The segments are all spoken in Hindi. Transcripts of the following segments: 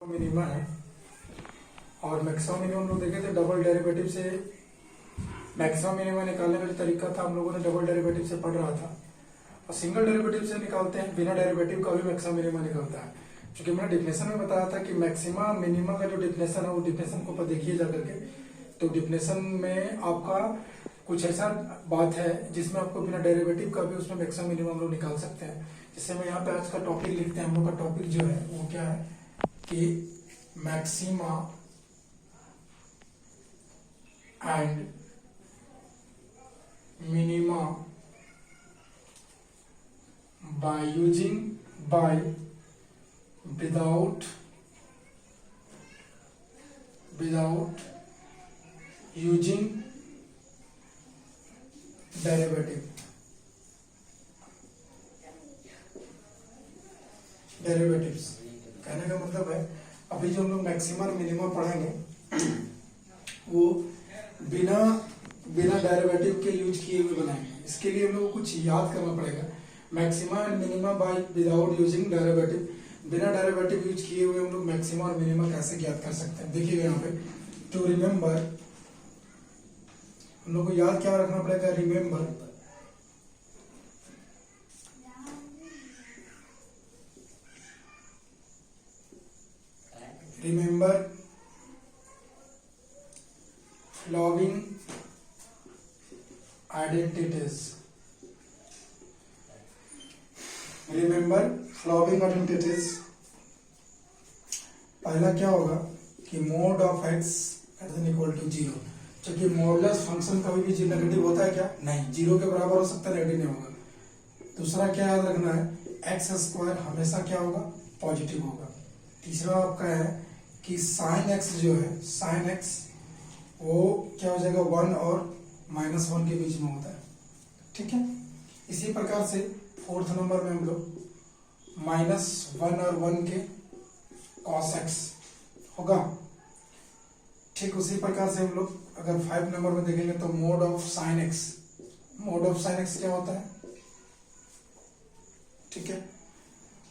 मिनिमा है और मैक्सिमम मिनिमम लोग देखे थे डबल डेरिवेटिव से। मैक्सिमम मिनिमा निकालने का जो तरीका था हम लोगों ने डबल डेरिवेटिव से पढ़ रहा था और सिंगल डेरिवेटिव से निकालते हैं, बिना डेरिवेटिव का भी मैक्सिमम मिनिमा निकलता है। क्योंकि मैंने डिफिनेशन में बताया था कि मैक्सिमा मिनिमा का जो डिफिनेशन है वो डिफिनेशन को देखिए जा करके, तो डिफिनेशन में आपका कुछ ऐसा बात है जिसमें आपको बिना डेरिवेटिव का भी उसमें मैक्सिमम मिनिमम हम लोग निकाल सकते हैं। जैसे मैं यहाँ पे आज का टॉपिक लिखते हैं, हम लोग का टॉपिक जो है वो क्या है कि maxima and minima by without using derivatives. कहने का मतलब है अभी जो हम लोग मैक्सिमा और मिनिमा पढ़ेंगे वो बिना डेरिवेटिव के यूज किए हुए बनाएंगे। इसके लिए हम लोग को कुछ याद करना पड़ेगा। Maxima and minima by without using derivative, बिना डेरिवेटिव यूज किए हुए हम लोग मैक्सिमा और मिनिमा कैसे ज्ञात कर सकते हैं। देखिएगा यहाँ पे टू रिमेम्बर, हम लोग को याद क्या रखना पड़ेगा, remember following identities. Remember following identities. पहला क्या होगा कि mod of x equal to zero. क्योंकि मॉडुलस फंक्शन कभी भी नेगेटिव होता है क्या? नहीं, जीरो के बराबर हो सकता है, नेगेटिव नहीं होगा। दूसरा क्या याद रखना है, एक्स स्क्वायर हमेशा क्या होगा, पॉजिटिव होगा। तीसरा आपका है कि साइन एक्स जो है, साइन एक्स वो क्या हो जाएगा, 1 और -1 के बीच में होता है। ठीक है, इसी प्रकार से फोर्थ नंबर में हम लोग -1 और 1 के cos x होगा। ठीक उसी प्रकार से हम लोग अगर 5 नंबर में देखेंगे तो mode of sine x, mode of sine x क्या होता है, ठीक है,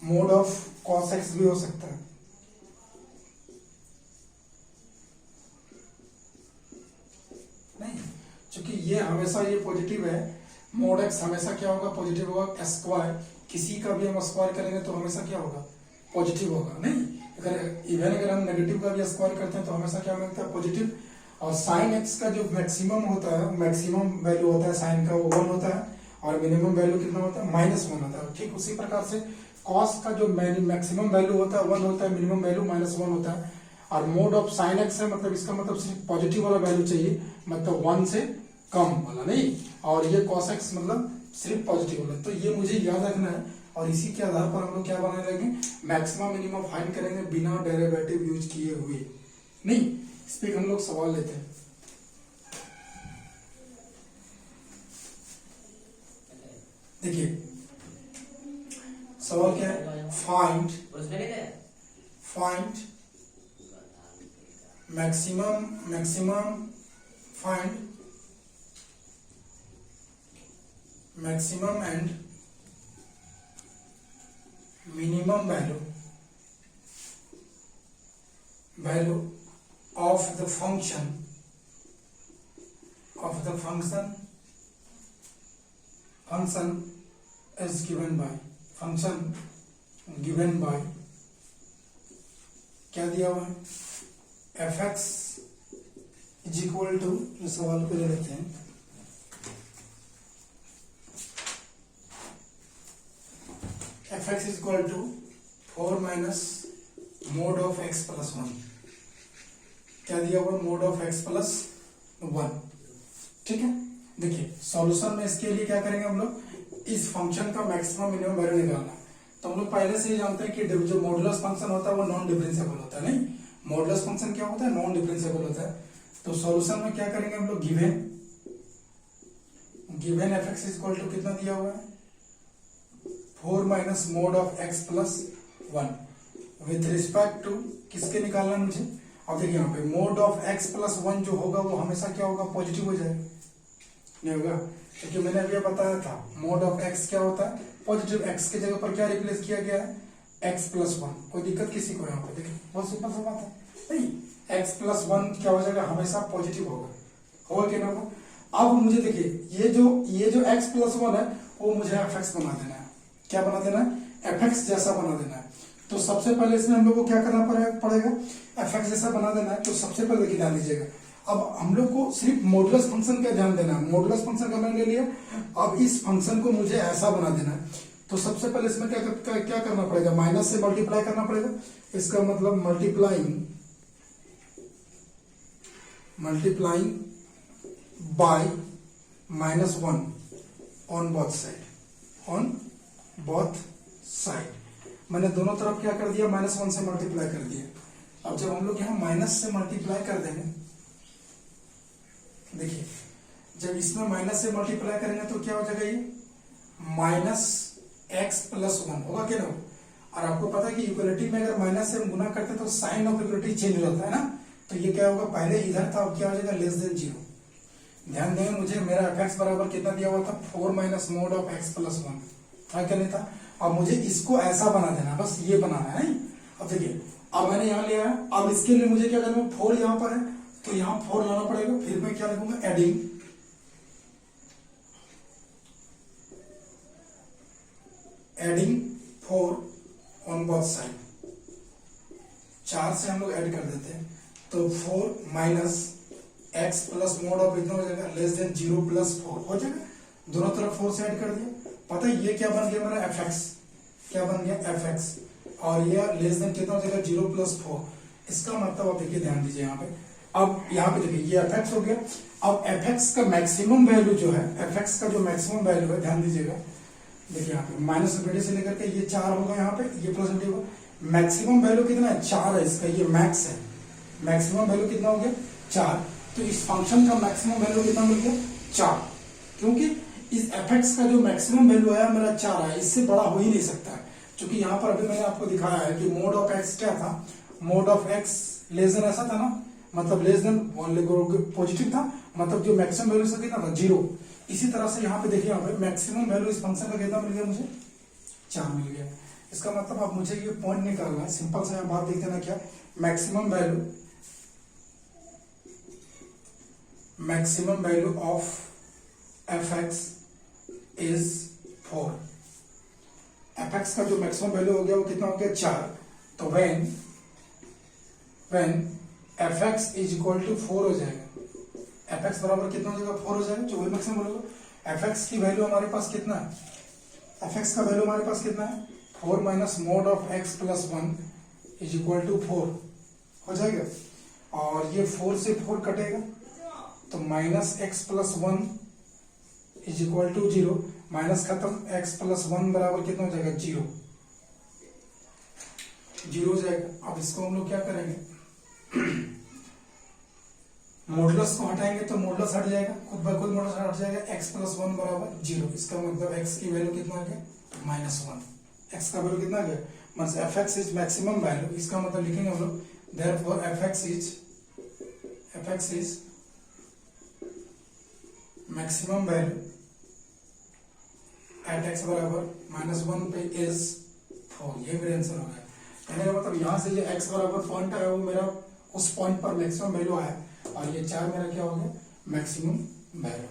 मोड ऑफ cos x भी हो सकता है। नहीं, क्योंकि ये हमेशा ये पॉजिटिव है, मोड एक्स हमेशा क्या होगा, पॉजिटिव होगा। स्क्वायर किसी का भी हम स्क्वायर करेंगे तो हमेशा क्या होगा, पॉजिटिव होगा। नहीं, अगर हम नेगेटिव का भी स्क्वायर करते हैं तो हमेशा क्या मिलता है, पॉजिटिव। और साइन एक्स का जो मैक्सिमम होता है, मैक्सिमम वैल्यू होता है साइन का, वो 1 होता है और मिनिमम वैल्यू कितना होता है, -1 होता है। ठीक उसी प्रकार से कॉस का जो मैक्सिमम वैल्यू होता है 1 होता है, मिनिमम वैल्यू -1 होता है। और मोड ऑफ साइन एक्स है, मतलब इसका मतलब सिर्फ पॉजिटिव वाला वैल्यू चाहिए, मतलब 1 से कम वाला नहीं। और ये cos x मतलब सिर्फ पॉजिटिव वाला। तो ये मुझे याद रखना है और इसी के आधार पर हम लोग क्या बनाने लगे, मैक्सिमम मिनिमम फाइंड करेंगे बिना डेरिवेटिव यूज किए हुए। नहीं, इस पे हम लोग सवाल लेते हैं। देखिए सवाल क्या है, find maximum and minimum value of the function is given by क्या दिया हुआ है, fx इज इक्वल टू, इस सवाल को ले लेते हैं, fx is equal to 4 minus mod of x plus 1। क्या दिया हुआ, मोड ऑफ x प्लस 1। ठीक है, देखिए सॉल्यूशन में इसके लिए क्या करेंगे हम लोग, इस फंक्शन का मैक्सिमम मिनिमम वैल्यू निकालना है। तो हम लोग पहले से ही जानते हैं कि जो मॉडुलस फंक्शन होता है वो नॉन डिफरेंशिएबल होता है। नहीं, मॉडुलस फंक्शन क्या होता है, नॉन डिफरेंशिएबल होता है। तो सॉल्यूशन में क्या करेंगे हम लोग, given fx is equal to कितना दिया हुआ है, 4 minus mod of x plus 1 with respect to किसके निकालना है मुझे। अब देखिए यहाँ पे मोड ऑफ x प्लस 1 जो होगा वो हमेशा क्या होगा, पॉजिटिव हो जाएगा, नहीं होगा। क्योंकि मैंने अभी बताया था मोड ऑफ एक्स क्या होता है, पॉजिटिव। एक्स के जगह पर क्या रिप्लेस किया गया है, x प्लस वन, कोई दिक्कत किसी को यहाँ पे? देखिए बहुत सिंपल सा बात है नहीं, x प्लस वन क्या हो जाएगा, हमेशा पॉजिटिव होगा कि ना होगा। अब मुझे देखिए ये जो x प्लस वन है वो मुझे fx बना देना है। क्या बना देना है? fx जैसा बना देना है। तो सबसे पहले इसमें हम लोग को क्या करना पड़ेगा, fx जैसा बना देना है। तो सबसे पहले देखिए ध्यान दीजिएगा, अब हम लोग को सिर्फ मॉडुलस फंक्शन का ध्यान देना है। मॉडुलस फंक्शन का मैंने ले लिया, अब इस फंक्शन को मुझे ऐसा बना देना है। तो सबसे पहले इसमें क्या करना पड़ेगा, माइनस से मल्टीप्लाई करना पड़ेगा। इसका मतलब multiplying by -1 on both side. मैंने दोनों तरफ क्या कर दिया, -1 से मल्टीप्लाई कर दिया। अब जब हम लोग यहाँ माइनस से मल्टीप्लाई कर देंगे, देखिए जब इसमें माइनस से मल्टीप्लाई करेंगे तो क्या हो जाएगा, ये -x प्लस 1 होगा क्या ना। और आपको पता है कि इक्वलिटी में अगर माइनस से हम गुना करते हैं तो साइन ऑफ इक्वलिटी चेंज हो जाता है ना। तो ये क्या होगा, पहले इधर था, अब क्या हो जाएगा, लेस देन 0। ध्यान देंगे मुझे मेरा fx बराबर कितना दिया हुआ था, 4 minus mod of x plus 1 था क्या नहीं था। अब मुझे इसको ऐसा बना देना, बस ये बनाना है। अब देखिए अब मैंने यहाँ लिया है, अब इसके लिए मुझे क्या करना है, 4 यहाँ पर है तो यहाँ 4 लाना पड़ेगा। फिर मैं क्या लिखूंगा, एडिंग 4 ऑन बोथ साइड। 4 से हम लोग ऐड कर देते हैं तो 4 minus x plus mode of इतना हो जाएगा, लेस देन 0 प्लस 4 हो जाएगा। दोनों तरफ 4 से ऐड कर दिया। पता है ये क्या बन गया मेरा, fx। क्या बन गया, fx। और ये लेस देन कितना हो जाएगा, 0 प्लस 4। इसका मतलब आप देखिए ध्यान दीजिए यहाँ पे, अब यहाँ पे देखिए ये fx हो गया। अब fx का मैक्सिमम वैल्यू जो है, fx का जो मैक्सिमम वैल्यू है, ध्यान दीजिएगा, देखिए यहाँ पे माइनस इन्फिनिटी से लेकर के ये 4 होगा, यहाँ पे ये पॉजिटिव होगा। मैक्सिमम वैल्यू कितना है, 4 है इसका, ये मैक्स है। मैक्सिमम वैल्यू कितना हो गया, 4। तो इस फंक्शन का मैक्सिमम वैल्यू कितना मिल गया, 4। क्योंकि इस fx का जो मैक्सिमम वैल्यू आया मेरा 4 है, इससे बड़ा हो ही नहीं सकता है। क्योंकि यहाँ पर अभी मैंने आपको दिखाया है कि मोड ऑफ x क्या था, mode of x less than ऐसा था ना, मतलब लेस देन पॉजिटिव था, मतलब जो मैक्सिमम वैल्यू से कितना था, 0। इसी तरह से यहाँ पे देखिए, यहाँ पे मैक्सिमम वैल्यू इस फंक्शन का कितना मिल गया, मुझे 4 मिल गया। इसका मतलब अब मुझे ये पॉइंट निकालना है। सिंपल सा बात देखते हैं ना, क्या maximum value of fx is 4। fx का जो मैक्सिमम वैल्यू हो गया वो कितना हो गया, 4। तो when fx is equal to 4 हो जाएगा, fx बराबर कितना हो जाएगा, 4 हो जाएगा, जो वही मैक्सिमम होगा। fx की वैल्यू हमारे पास कितना है, fx का वैल्यू हमारे पास कितना है, 4 minus mod of x plus 1 is equal to 4 हो जाएगा। और ये 4 से 4 कटेगा तो minus x plus 1 is equal to 0। Minus खत्म, x प्लस 1 बराबर कितना हो जाएगा, 0 हो जाएगा। अब इसको हम लोग क्या करेंगे, मॉडुलस को हटाएंगे तो मॉडुलस हट जाएगा, खुद ब खुद मॉडुलस हट जाएगा। x प्लस 1 बराबर 0। इसका मतलब x की वैल्यू कितना आ गया, -1। x का वैल्यू कितना आ गया, मतलब fx इज मैक्सिमम वैल्यू। इसका मतलब लिखेंगे हम लोग, therefore fx is maximum value at x बराबर -1 पे इज 4। ये मेरा आंसर हो गया। कहने का मतलब यहाँ से ये x बराबर पॉइंट आया, वो मेरा उस पॉइंट पर मैक्सिमम वैल्यू आया, और ये 4 मेरा क्या हो गया, मैक्सिमम वैल्यू।